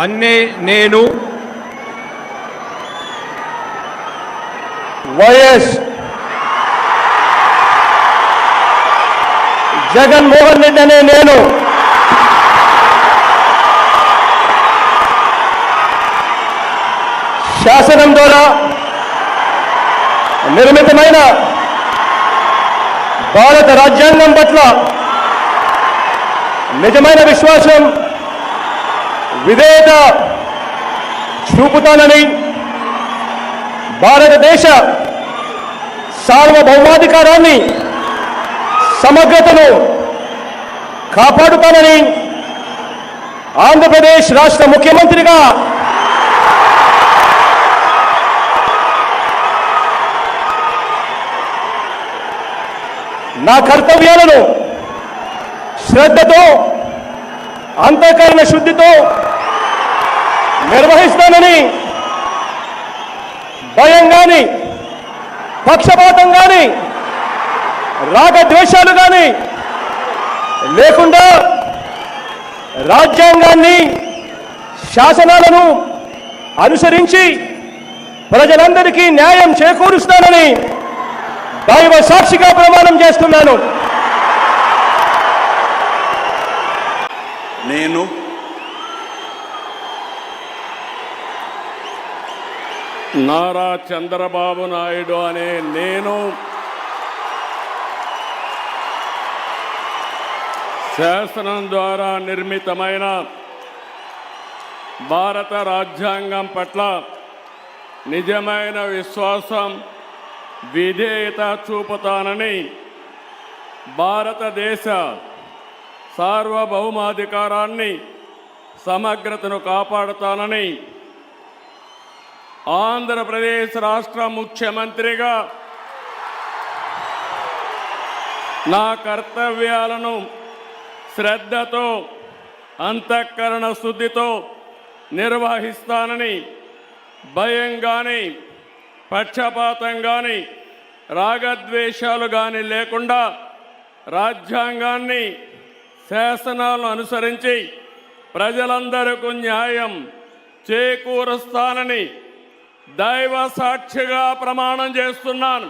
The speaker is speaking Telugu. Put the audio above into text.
అన్నే నేను వైఎస్ జగన్మోహన్ రెడ్డి అనే నేను శాసనం ద్వారా నిర్మితమైన భారత రాజ్యాంగం పట్ల నిజమైన విశ్వాసం విధేయత చూపుతానని భారతదేశ సార్వభౌమాధికారాన్ని సమగ్రతను కాపాడుతానని ఆంధ్రప్రదేశ్ రాష్ట్ర ముఖ్యమంత్రిగా నా కర్తవ్యాలను శ్రద్ధతో అంతఃకరణ శుద్ధితో నిర్వహిస్తానని భయం కానీ పక్షపాతం కానీ రాగద్వేషాలు కానీ లేకుండా రాజ్యాంగాన్ని శాసనాలను అనుసరించి ప్రజలందరికీ న్యాయం చేకూరుస్తానని దైవ సాక్షిగా ప్రమాణం చేస్తున్నాను. నేను నారా చంద్రబాబు నాయుడు అనే నేను శాసనం ద్వారా నిర్మితమైన భారత రాజ్యాంగం పట్ల నిజమైన విశ్వాసం విధేయత చూపుతానని భారతదేశ సార్వభౌమాధికారాన్ని సమగ్రతను కాపాడుతానని ఆంధ్రప్రదేశ్ రాష్ట్ర ముఖ్యమంత్రిగా నా కర్తవ్యాలను శ్రద్ధతో అంతఃకరణ శుద్ధితో నిర్వహిస్తానని భయం కానీ పక్షపాతం కానీ రాగద్వేషాలు కానీ లేకుండా రాజ్యాంగాన్ని శాసనాలను అనుసరించి ప్రజలందరికీ న్యాయం చేకూరుస్తానని దైవ సాక్షిగా ప్రమాణం చేస్తున్నాను.